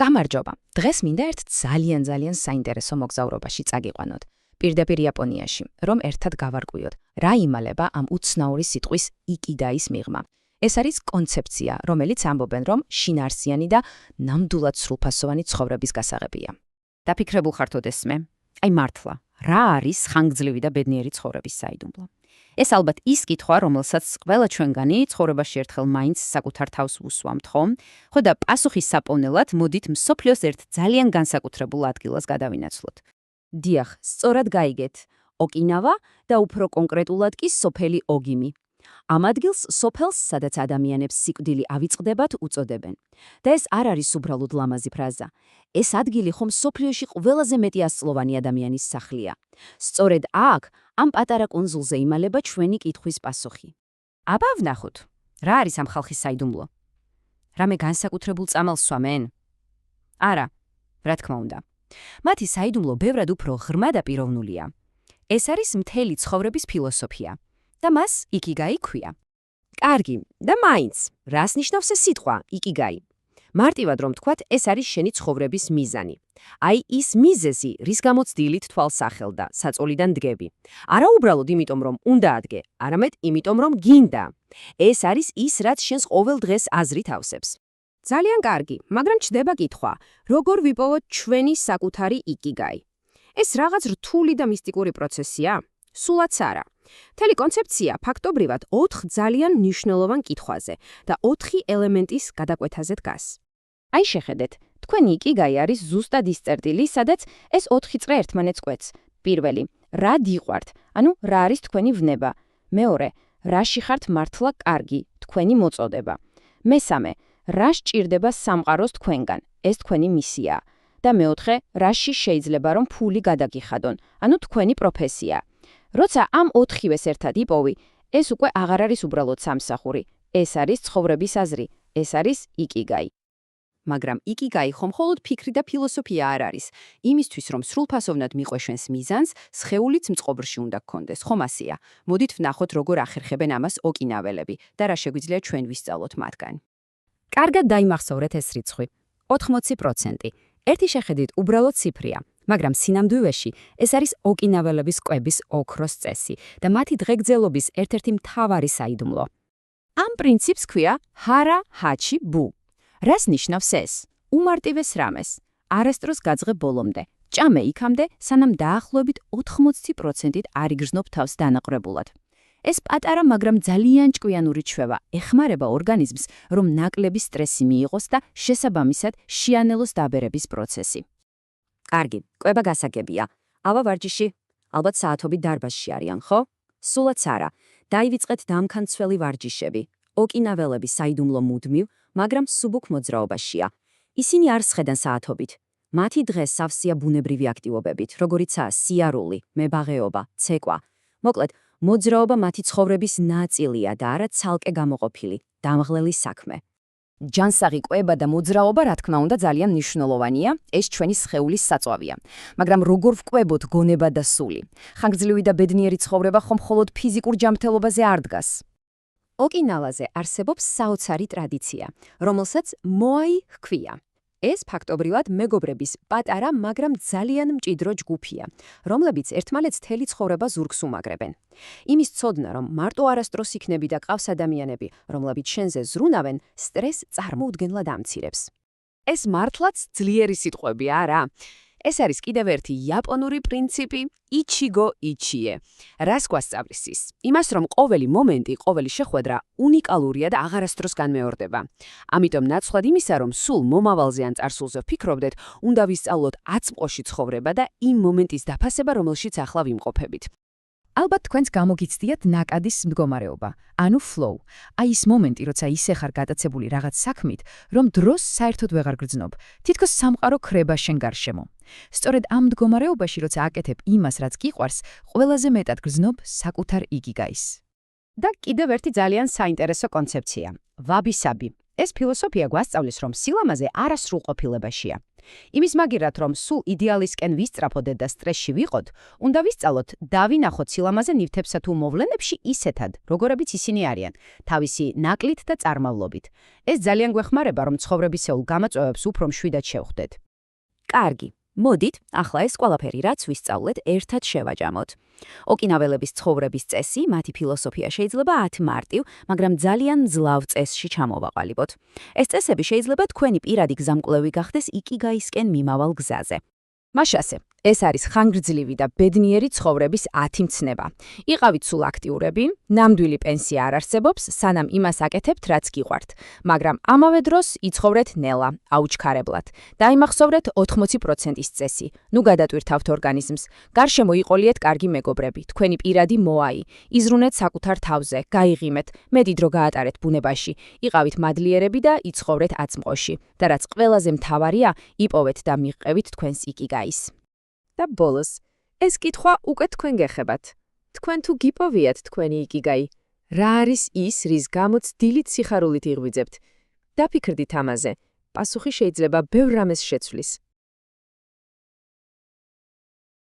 გამარჯობა. დღეს მინდა ერთ ძალიან საინტერესო მოგზაურობაში წაგიყვანოთ. პირდაპირ იაპონიაში, რომ ერთად გავარკვიოთ, რა იმალება ამ უცნაური სიტყვის იკიგაის მიღმა. ეს არის კონცეფცია, რომელიც ამბობენ, რომ შინაარსიანი და ნამდვილად სრულფასოვანი ცხოვრების გასაღებია. დაფიქრებულ ხართ ოდესმე? აი მართლა, რა არის ხანგრძლივი და ბედნიერი ცხოვრების საიდუმლო? ეს ალბათ ის კითხვა, რომელსაც ყველა ჩვენგანი ცხოვრებაში ერთხელ მაინც საკუთარ თავს უსვამთ, ხომ? ხო და პასუხის საპოვნელად მოდით მსოფლიოს ერთ ძალიან განსაკუთრებულ ადგილას გადავინაცვლოთ. დიახ, სწორად გაიგეთ, ოკინავა და უფრო კონკრეტულად კი სოფელი ოგიმი. ამ ადგილს სოფელს, სადაც ადამიანებს სიკვდილი ავიწყდებათ, უწოდებენ. და ეს არ არის უბრალოდ ლამაზი ფრაზა. ეს ადგილი ხომ სოფლიოში ყველაზე მეტი ასწლოვანი ადამიანის სახლია. სწორედ აქ, ამ პატარა კუნძულზე იმალება ჩვენი კითხვის პასუხი. აბა ვნახოთ, რა არის ამ ხალხის საიდუმლო? რამე განსაკუთრებულ წამალს სვამენ? არა, რა თქმა უნდა. მათი საიდუმლო ბევრად უფრო ღრმა და პიროვნულია. ეს არის მთელი ცხოვრების ფილოსოფია და მას იკიგაი ქვია. კარგი, და მაინც, რას ნიშნავს ეს სიტყვა იკიგაი? მარტივად რომ თქვათ, ეს არის შენი ცხოვრების მიზანი. აი ის მიზეზი, რის გამოც დილით თვალს ახელდა, საწოლიდან დგები. არა უბრალოდ იმიტომ, რომ უნდა ადგე, არამედ იმიტომ, რომ გინდა. ეს არის ის, რაც შენს ყოველ დღეს აზრით ავსებს. ძალიან კარგი, მაგრამ ჩდება კითხვა, როგორ ვიპოვოთ ჩვენი საკუთარი იკიგაი? ეს რაღაც რთული და მისტიკური პროცესია? სულაც არა. მთელი კონცეფცია ფაქტობრივად 4 ძალიან მნიშვნელოვან კითხვაზე და 4 ელემენტის გადაკვეთაზე დგას. აი შეხედეთ, თქვენი იკიგაი არის ზუსტად ის წერტილი, სადაც ეს 4 წრე ერთმანეთს კვეთს. პირველი, რა დიყვართ, ანუ რა არის თქვენი ვნება. მეორე, რაში ხართ მართლა კარგი, თქვენი მოწოდება. მესამე, რა სჭირდება სამყაროს თქვენგან, ეს თქვენი მისია. და მეოთხე, რაში შეიძლება რომ ფული გადაგიხადონ, ანუ თქვენი პროფესია. როცა ამ 4-ვეს ერთად იპოვი, ეს უკვე აღარ არის უბრალოდ სამსახური. ეს არის ცხოვრების აზრი, ეს არის იკიგაი. მაგრამ იკიგაი ხომ მხოლოდ ფიქრი და ფილოსოფია არ არის. იმისთვის, რომ სრულფასოვნად მიყვეშვენს მიზანს, სხეულიც მწყობრში უნდა გქონდეს, ხომ ასეა? მოდით ვნახოთ, როგორ ახერხებენ ამას ოკინაველები და რა შეგვიძლია ჩვენ ვისწავლოთ მათგან. კარგად დაიმახსოვრეთ ეს რიცხვი. 80%. ერთი შეხედვით უბრალოდ ციფრია, მაგრამ სინამდვილეში ეს არის ოკინაველების კვების ოქროს წესი და მათი დღეგრძელობის ერთ-ერთი მთავარი საიდუმლო. ამ პრინციპს ქვია ჰარა ჰაჩი ბუ. რას ნიშნავს ეს? უმარტივეს რამეს. არასდროს გაძღე ბოლომდე. ჭამე იქამდე, სანამ დაახლოებით 80%-ით არ იგრძნობ თავს დანაყრებულად. ეს პატარა, მაგრამ ძალიან ჭკვიანური ჩვევა ეხმარება ორგანიზმს, რომ ნაკლები სტრესი მიიღოს და შესაბამისად შეანელოს დაბერების პროცესი. კარგი, კვება გასაგებია. ავა ვარჯიში, ალბათ საათობით დარბაზში არიან, ხო? სულაც არა. დაივიწყეთ დამქანცველი ვარჯიშები. ოკინაველები საიდუმლო მუდმივ, მაგრამ სუბუქ მოძრაობაშია. ისინი არ სხედან საათობით. მათი დღე სავსეა ბუნებრივი აქტივობებით, როგორიცაა სიარული, მებაღეობა, ცეკვა. მოკლედ, მოძრაობა მათი ცხოვრების ნაწილია და არა ცალკე გამოყოფილი, დამღლელი საქმე. ჯანსაღი კვება და მოძრაობა, რა თქმა უნდა, ძალიან მნიშვნელოვანია, ეს ჩვენი სხეულის საწვავია. მაგრამ როგორ ვკვებოთ გონება და სული? ხანგრძლივი და ბედნიერი ცხოვრება ხომ მხოლოდ ფიზიკურ ჯანმრთელობაზე არ დგას? ოკინავაზე არსებობს საოცარი ტრადიცია, რომელსაც მოაი ჰქვია. ეს ფაქტობრივად მეგობრების პატარა, მაგრამ ძალიან მჭიდრო ჯგუფია, რომლებიც ერთმანეთს მთელი ცხოვრება ზურგს უმაგრებენ. იმის ცოდნა, რომ მარტო არასდროს იქნები და ყავს ადამიანები, რომლებიც შენზე ზრუნავენ, სტრესს წარმოუდგენლად ამცირებს. ეს მართლაც ძლიერი სიტყვები, არა? ეს არის კიდევ ერთი იაპონური პრინციპი იჩიგო იჩიე. რას გვასწავლის ის? იმას, რომ ყოველი მომენტი, ყოველი შეხვედრა უნიკალურია და აღარასდროს განმეორდება. ამიტომ ნაცვლად იმისა, რომ სულ მომავალზე ან წარსულზე ვფიქრობდეთ, უნდა ვისწავლოთ აწმყოში ცხოვრება და იმ მომენტის დაფასება, რომელშიც ახლა ვიმყოფებით. ალბათ თქვენს გამოგიცდიათ ნაკადის მდგომარეობა, ანუ flow. აი ის მომენტი, როცა ისე ხარ გატაცებული რაღაც საქმით, რომ დროს საერთოდ ვეღარ გრძნობ. თითქოს სამყარო ქრება შენ გარშემო. სწორედ ამ მდგომარეობაში, როცა აკეთებ იმას, რაც გიყვარს, ყველაზე მეტად გრძნობ საკუთარ იკიგაის. და კიდევ ერთი ძალიან საინტერესო კონცეფცია – ვაბი-საბი. ეს ფილოსოფია გვასწავლის, რომ სილამაზე არასრულყოფილებაშია. იმის მაგერად, რომ სულ იდეალისკენ ვისწრაფოდეთ და სტრესში ვიყოთ, უნდა ვისწავლოთ დავინახოთ სილამაზე ნივთებსა თუ მოვლენებში ისეთად, როგორებიც ისინი არიან, თავისი ნაკლით და წარმავლობით. ეს ძალიან გვეხმარება, რომ ცხოვრებისეულ გამოწვევებს უფრო მშვიდად შევხვდეთ. კარგი. მოდით, ახლა ეს ყველაფერი, რაც ვისწავლეთ, ერთად შევაჯამოთ. ოკინაველების ცხოვრების წესი, მათი ფილოსოფია შეიძლება 10 მარტივ, მაგრამ ძალიან მძლავ წესში ჩამოვაყალიბოთ. ეს წესები შეიძლება თქვენი პირადი გზამკვლევი გახდეს იკიგაისკენ მიმავალ გზაზე. მაშასე, ეს არის ხანგრძლივი და ბედნიერი ცხოვრების 10 მცნება. იყავით სულ აქტიურები, ნამდვილი პენსია არ არსებობს, სანამ იმას აკეთებთ, რაც გიყვართ, მაგრამ ამავე დროს იცხოვრეთ ნელა, აუჩქარებლად. დაიმახსოვრეთ 80%-ის წესი. ნუ გადატვირთავთ ორგანიზმს. გარშემო იყოლიეთ კარგი მეგობრები, თქვენი პირადი მოაი. იზრუნეთ საკუთარ თავზე, გაიღიმეთ, მეტი დრო გაატარეთ ბუნებაში. იყავით მადლიერები და იცხოვრეთ აწმყოში. და რაც ყველაზე მთავარია, იპოვეთ და მიღყევით თქვენს იკიგაის. და ბოლოს, ეს კითხვა უკვე თქვენ გეხებათ. თქვენ თუ გიპოვიათ თქვენი იკიგაი, რა არის ის, რის გამოც დილით სიხარულით იღვიძებთ? დაფიქრდით ამაზე. პასუხი შეიძლება ბევრ რამეს შეცვლის.